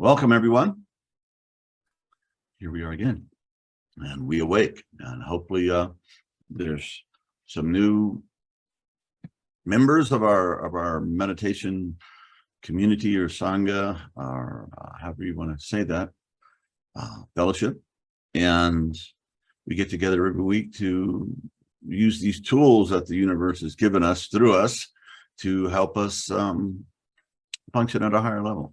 Welcome, everyone. Here we are again, and we awake, and hopefully there's some new members of our meditation community or sangha, or however you want to say that, fellowship, and we get together every week to use these tools that the universe has given us through us to help us function at a higher level,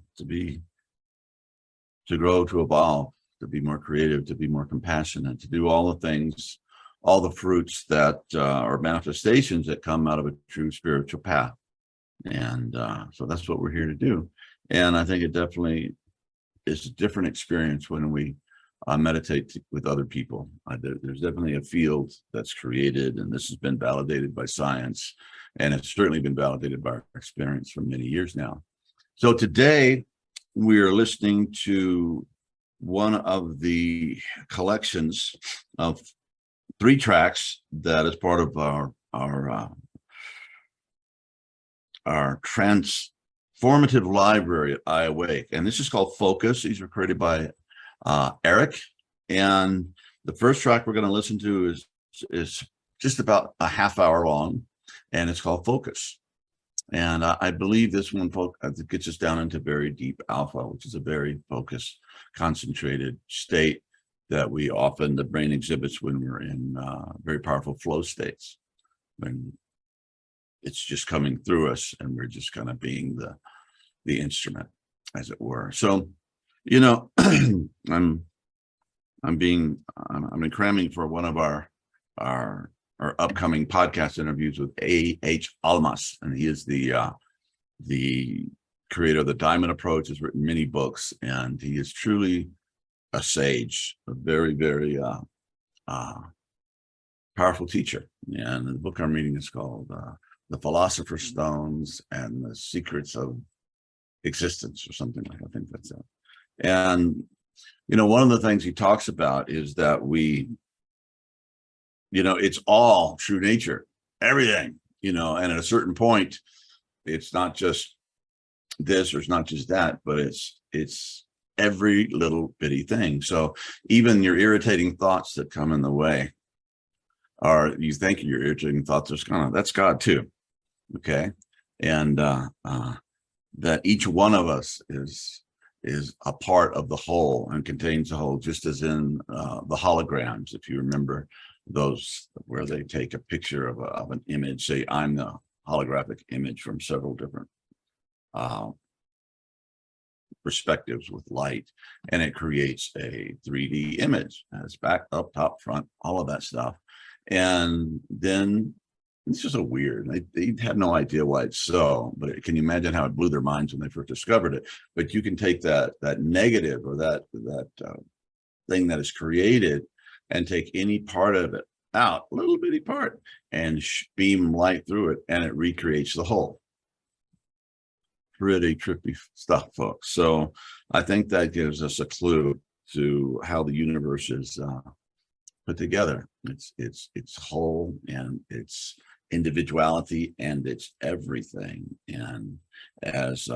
to grow, to evolve, to be more creative, to be more compassionate, to do all the things, all the fruits that are manifestations that come out of a true spiritual path. And so that's what we're here to do. And I think it definitely is a different experience when we meditate with other people. There's definitely a field that's created, and this has been validated by science, and it's certainly been validated by our experience for many years now. So today, we are listening to one of the collections of 3 tracks that is part of our transformative library at WeAwake, and this is called Focus. These were created by Eric, and the first track we're going to listen to is just about a half hour long, and it's called Focus. And I believe this one gets us down into very deep alpha, which is a very focused, concentrated state that the brain exhibits when we're in very powerful flow states, when it's just coming through us and we're just kind of being the instrument, as it were. So, you know, I'm cramming for one of our upcoming podcast interviews with A.H. Almas, and he is the creator of the Diamond Approach, has written many books, and he is truly a sage, a very, very powerful teacher. And the book I'm reading is called The Philosopher's Stones and the Secrets of Existence, or something like that. I think that's it. And, you know, one of the things he talks about is that it's all true nature, everything, and at a certain point, it's not just this or it's not just that, but it's every little bitty thing. So even your irritating thoughts that come in the way, or you think your irritating thoughts are that's God too. Okay. And that each one of us is a part of the whole and contains the whole, just as in the holograms, if you remember those where they take a picture of an image, say I'm the holographic image from several different perspectives with light, and it creates a 3D image, and it's back, up, top, front, all of that stuff. And then it's just so weird. They had no idea why it's so, but can you imagine how it blew their minds when they first discovered it? But you can take that negative or that thing that is created and take any part of it out, a little bitty part, and beam light through it, and it recreates the whole. Pretty trippy stuff, folks. So I think that gives us a clue to how the universe is put together. It's whole, and it's individuality, and it's everything. And as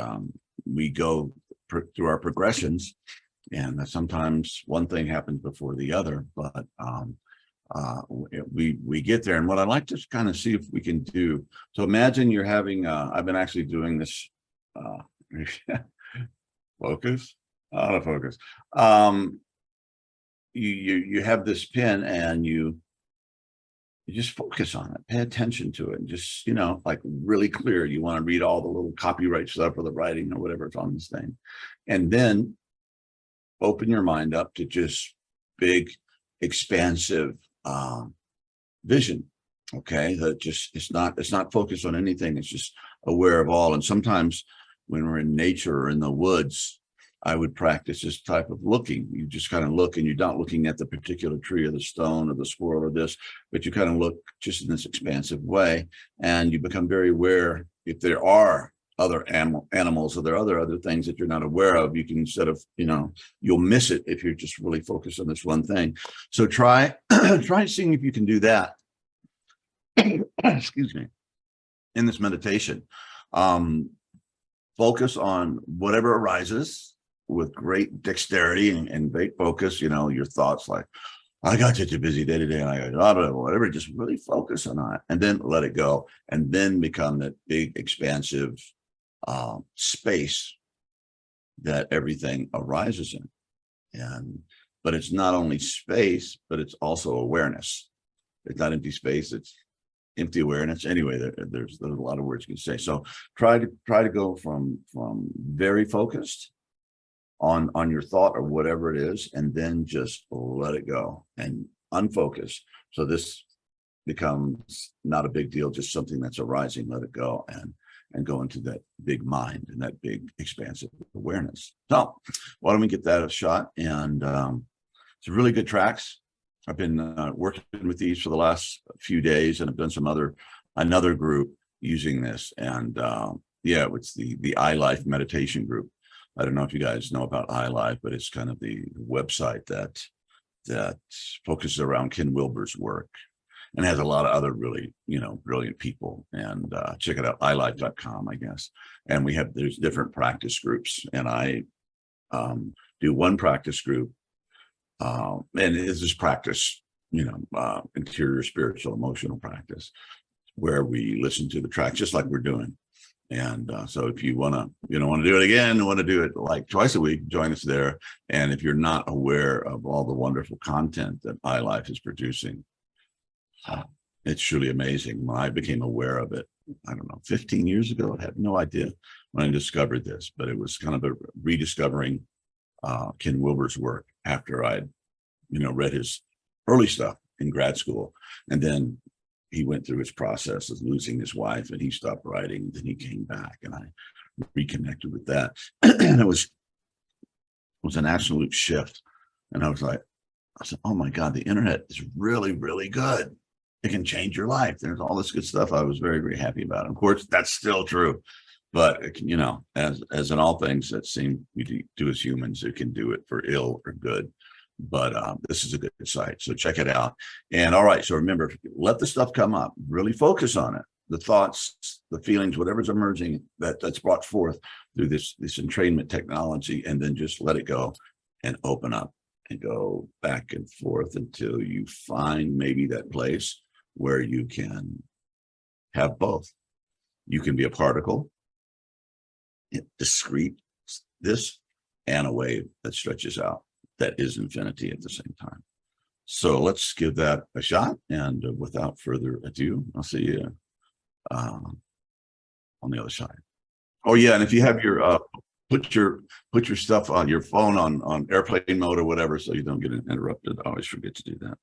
we go through our progressions, and sometimes one thing happens before the other, but we get there. And what I'd like to kind of see if we can do, so imagine you're having I've been actually doing this focus, autofocus. You have this pen, and you just focus on it, pay attention to it, and just, like really clear. You want to read all the little copyright stuff or the writing or whatever it's on this thing, and then open your mind up to just big, expansive vision. Okay, that just it's not focused on anything. It's just aware of all. And sometimes when we're in nature or in the woods, I would practice this type of looking. You just kind of look, and you're not looking at the particular tree or the stone or the squirrel or this, but you kind of look just in this expansive way, and you become very aware if there are other animals, or there are other things that you're not aware of. You can, instead of, you'll miss it if you're just really focused on this one thing. So try seeing if you can do that. Excuse me. In this meditation, focus on whatever arises, with great dexterity and great focus, your thoughts like, I got such a busy day today, and I got whatever. Just really focus on it, and then let it go, and then become that big, expansive space that everything arises in. But it's not only space, but it's also awareness. It's not empty space; it's empty awareness. Anyway, there's a lot of words you can say. So try to go from very focused on your thought or whatever it is, and then just let it go and unfocus. So this becomes not a big deal, just something that's arising. Let it go and go into that big mind and that big expansive awareness. So why don't we get that a shot? And it's really good tracks. I've been working with these for the last few days, and I've done another group using this. And yeah, it's the iLife meditation group. I don't know if you guys know about iLife, but it's kind of the website that focuses around Ken Wilber's work and has a lot of other really, brilliant people. And check it out, ilife.com, I guess. And there's different practice groups, and I do one practice group, and this is practice, interior, spiritual, emotional practice, where we listen to the tracks just like we're doing. And so if you want to do it again, want to do it like twice a week, join us there. And if you're not aware of all the wonderful content that iLife is producing, it's truly amazing. When I became aware of it, I don't know, 15 years ago, I had no idea when I discovered this, but it was kind of a rediscovering Ken Wilber's work after I'd, read his early stuff in grad school. And then he went through his process of losing his wife, and he stopped writing. Then he came back, and I reconnected with that. And it was an absolute shift. And I said, oh my God, the internet is really, really good. It can change your life. There's all this good stuff. I was very, very happy about it. Of course, that's still true. But, as in all things that seem we do as humans, it can do it for ill or good. But this is a good site, so check it out. And all right, so remember, let the stuff come up. Really focus on it. The thoughts, the feelings, whatever's emerging that's brought forth through this entrainment technology, and then just let it go and open up and go back and forth until you find maybe that place where you can have both. You can be a particle, discrete, and a wave that stretches out. That is infinity at the same time. So let's give that a shot. And without further ado, I'll see you on the other side. Oh yeah, and if you have your put your stuff on your phone on airplane mode or whatever, so you don't get interrupted. I always forget to do that.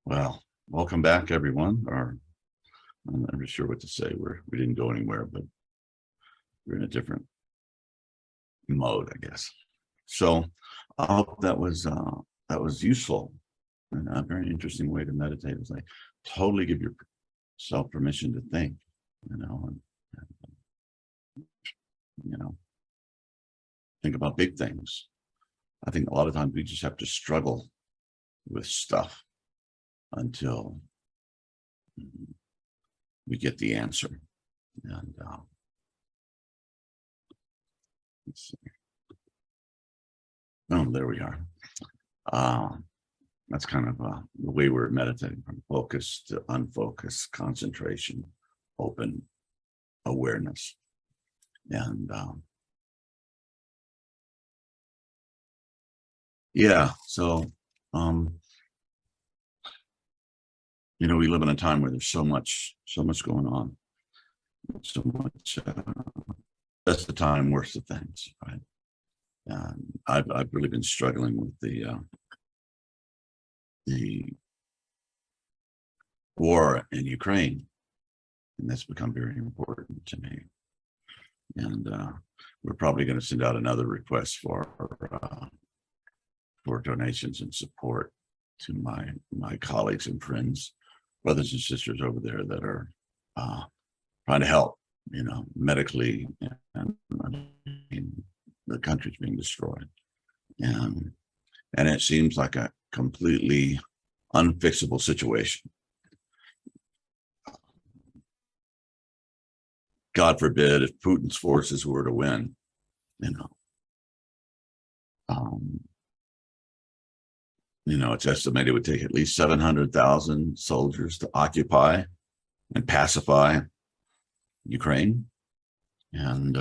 Well, welcome back, everyone. Or I'm not really sure what to say. We didn't go anywhere, but we're in a different mode, I guess. So I hope that was useful and a very interesting way to meditate. Is like totally give yourself permission to think, and you know, think about big things. I think a lot of times we just have to struggle with stuff until we get the answer. And let's see. Oh, there we are. That's kind of the way we're meditating, from focus to unfocused, concentration, open awareness. And yeah, so we live in a time where there's so much going on, so much. That's the time, worse of things, right? And I've really been struggling with the war in Ukraine, and that's become very important to me. And we're probably going to send out another request for donations and support to my colleagues and friends, brothers and sisters over there that are trying to help, medically, and the country's being destroyed, and it seems like a completely unfixable situation. God forbid if Putin's forces were to win, it's estimated it would take at least 700,000 soldiers to occupy and pacify Ukraine. And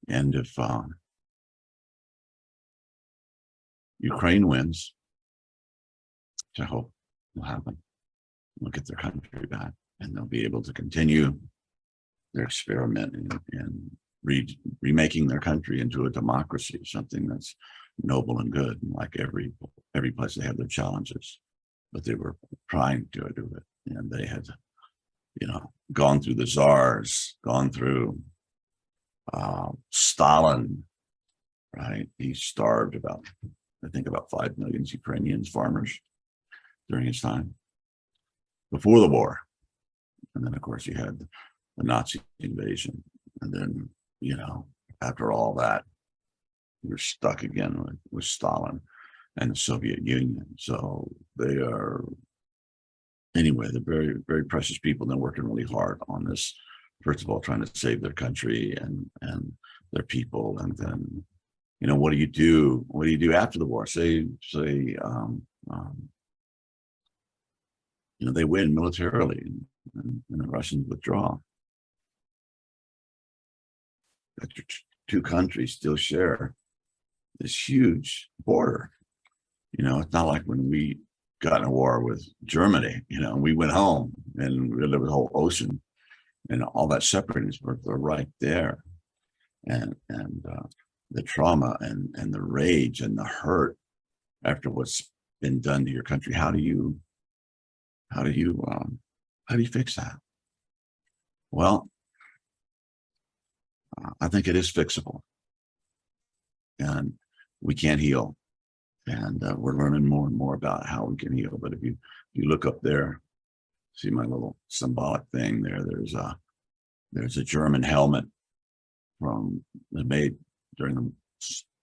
if Ukraine wins, which I hope will happen, they'll get their country back and they'll be able to continue their experiment in remaking their country into a democracy, something that's noble and good. And like every place, they have their challenges, but they were trying to do it, and they had, gone through the czars, gone through Stalin, right? He starved about 5 million Ukrainians, farmers, during his time before the war. And then, of course, you had the Nazi invasion. And then, after all that, you're stuck again with Stalin and the Soviet Union. So they are, anyway, they're very, very precious people. They're working really hard on this, first of all, trying to save their country and their people. And then, what do you do? What do you do after the war? Say, they win militarily and the Russians withdraw. That your two countries still share this huge border. It's not like when we got in a war with Germany, we went home and there was a whole ocean and all that separating us, they're right there. And the trauma and the rage and the hurt after what's been done to your country, how do you fix that? Well, I think it is fixable, and we can heal, and we're learning more and more about how we can heal. But if you look up there, see my little symbolic thing there. There's a German helmet made during the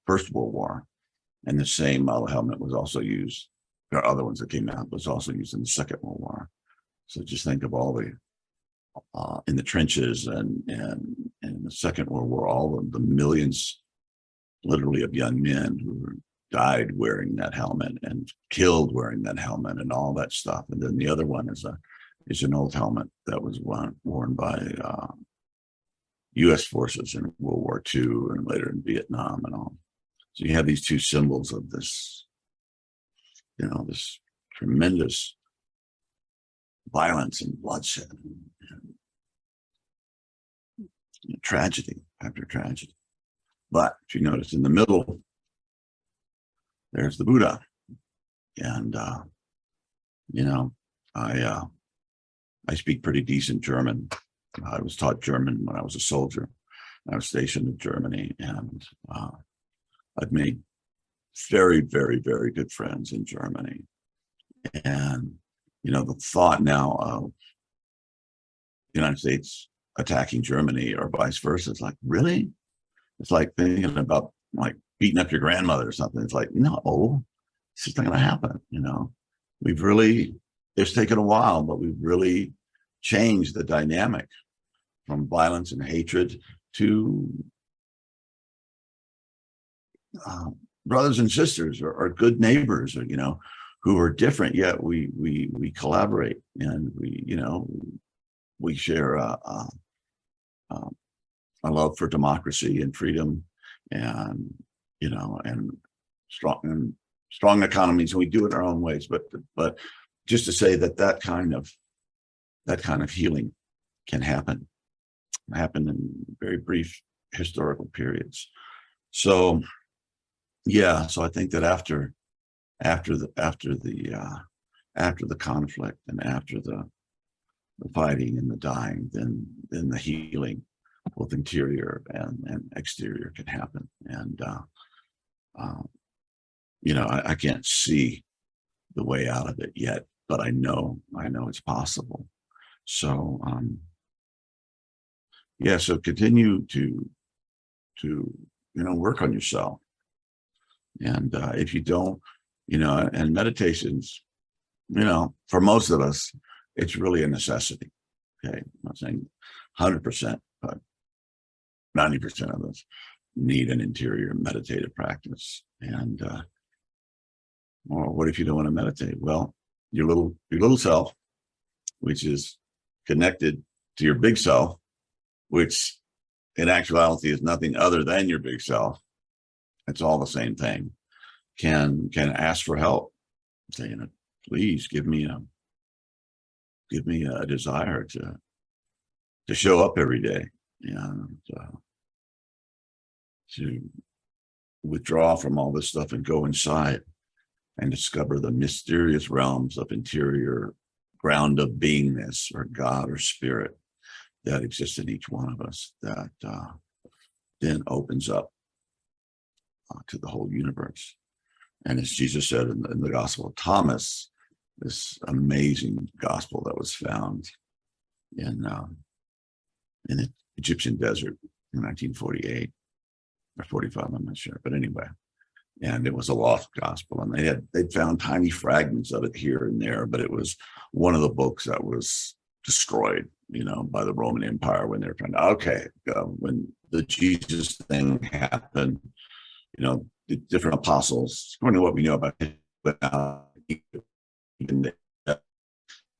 First World War, and the same model helmet was also used. There are other ones that came out, but was also used in the Second World War. So just think of all the in the trenches and in the Second World War, all of the millions, literally, of young men who died wearing that helmet and killed wearing that helmet and all that stuff. And then the other one is an old helmet that was worn by U.S. forces in World War II and later in Vietnam and all. So you have these two symbols of this, this tremendous violence and bloodshed and tragedy after tragedy. But if you notice in the middle, there's the Buddha. And you know, I speak pretty decent German. I was taught German when I was a soldier. I was stationed in Germany, and I've made very, very, very good friends in Germany. And the thought now of the United States attacking Germany or vice versa, it's like, really? It's like thinking about like beating up your grandmother or something. It's like, no, it's just not going to happen. We've really, it's taken a while, but we've really changed the dynamic from violence and hatred to brothers and sisters, or good neighbors, or who are different, yet we collaborate, and we share a love for democracy and freedom, and and strong economies, and we do it our own ways. But just to say that kind of healing can happen in very brief historical periods. So yeah, so I think that after the conflict, and after the fighting and the dying, then the healing, both interior and exterior, can happen. And I can't see the way out of it yet, but I know it's possible. So yeah, so continue to work on yourself. And if you don't, and meditations, for most of us, it's really a necessity. Okay, I'm not saying 100%, but 90% of us need an interior meditative practice. And well, what if you don't want to meditate? Well, your little self, which is connected to your big self, which in actuality is nothing other than your big self. It's all the same thing. Can ask for help, saying, please give me a desire to show up every day, and to withdraw from all this stuff and go inside and discover the mysterious realms of interior ground of beingness, or God, or spirit, that exists in each one of us, that then opens up to the whole universe. And as Jesus said in the Gospel of Thomas, this amazing gospel that was found in the Egyptian desert in 1948 or 45, I'm not sure, but anyway, and it was a lost gospel, and they'd found tiny fragments of it here and there, but it was one of the books that was destroyed, by the Roman Empire, when they were trying to, when the Jesus thing happened, the different apostles, according to what we know about it,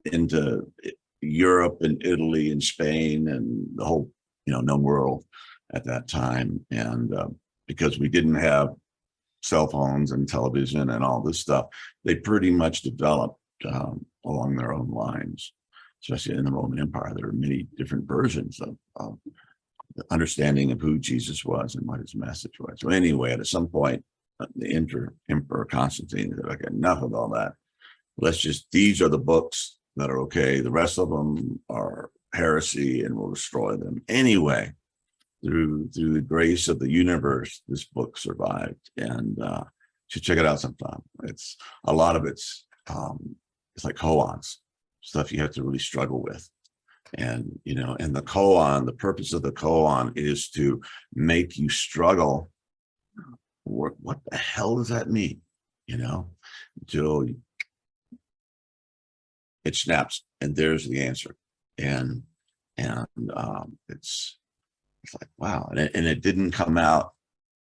into Europe and Italy and Spain and the whole, known world at that time. And because we didn't have cell phones and television and all this stuff, they pretty much developed along their own lines, especially in the Roman Empire. There are many different versions of the understanding of who Jesus was and what his message was. So anyway, at some point, the Emperor Constantine said, okay, enough of all that. These are the books that are okay. The rest of them are heresy, and we'll destroy them. Anyway, through the grace of the universe, this book survived, and you should check it out sometime. It's a lot of it's like koans, stuff you have to really struggle with. And and the koan, the purpose of the koan is to make you struggle. What the hell does that mean? Until it snaps, and there's the answer. And it's like, wow. And it didn't come out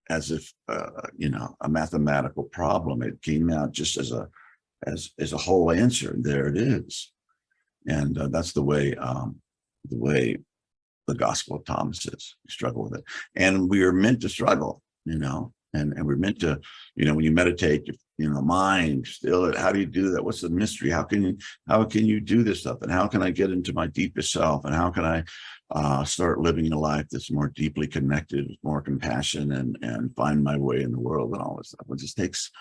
as if a mathematical problem. It came out just as a whole answer. There it is. And that's the way the Gospel of Thomas is. We struggle with it, and we are meant to struggle. And we're meant to, when you meditate, the mind still it. How do you do that? What's the mystery? How can you do this stuff? And how can I get into my deepest self? And how can I start living a life that's more deeply connected, with more compassion, and find my way in the world and all this stuff? It just takes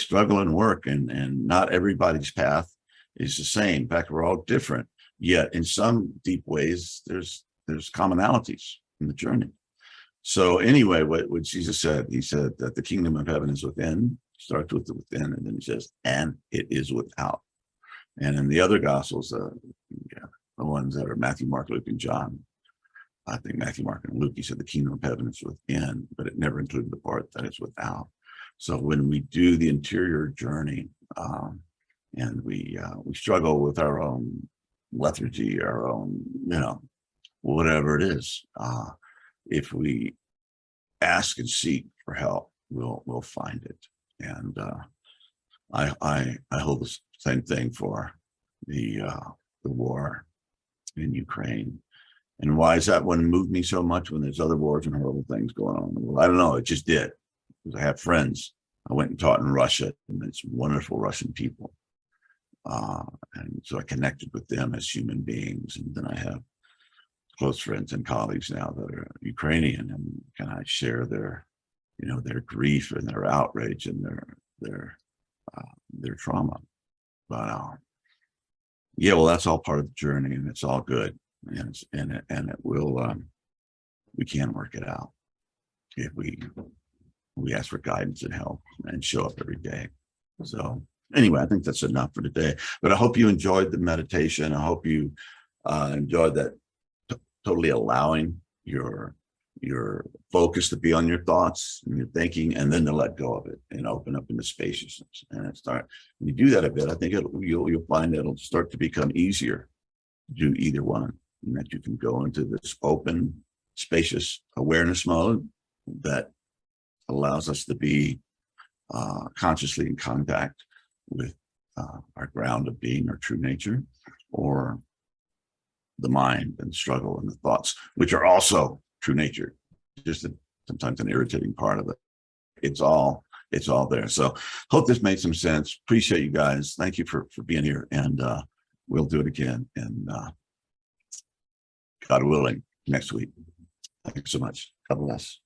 struggle and work, and not everybody's path is the same. In fact, we're all different. Yet in some deep ways, there's commonalities in the journey. So anyway, what Jesus said, he said that the kingdom of heaven is within, starts with the within, and then he says, and it is without. And in the other gospels, the ones that are Matthew, Mark, Luke, and John, I think Matthew, Mark, and Luke, he said the kingdom of heaven is within, but it never included the part that it's without. So when we do the interior journey, and we struggle with our own lethargy, our own, whatever it is, if we ask and seek for help, we'll find it. And I hold the same thing for the war in Ukraine. And why is that one moved me so much when there's other wars and horrible things going on in the world? I don't know. It just did, because I have friends. I went and taught in Russia, and it's wonderful Russian people. And so I connected with them as human beings. And then I have close friends and colleagues now that are Ukrainian, and I share their grief and their outrage and their trauma. But yeah, well, that's all part of the journey, and it's all good, and it will. We can work it out if we ask for guidance and help and show up every day. So anyway, I think that's enough for today. But I hope you enjoyed the meditation. I hope you enjoyed that. Totally allowing your focus to be on your thoughts and your thinking, and then to let go of it and open up into spaciousness. And when you do that a bit, I think you'll find it'll start to become easier to do either one, and that you can go into this open, spacious awareness mode that allows us to be consciously in contact with our ground of being, our true nature, or the mind and struggle and the thoughts, which are also true nature, just sometimes an irritating part of it. It's all there. So hope this made some sense. Appreciate you guys. Thank you for being here, and we'll do it again, and God willing, next week. Thanks so much. God bless.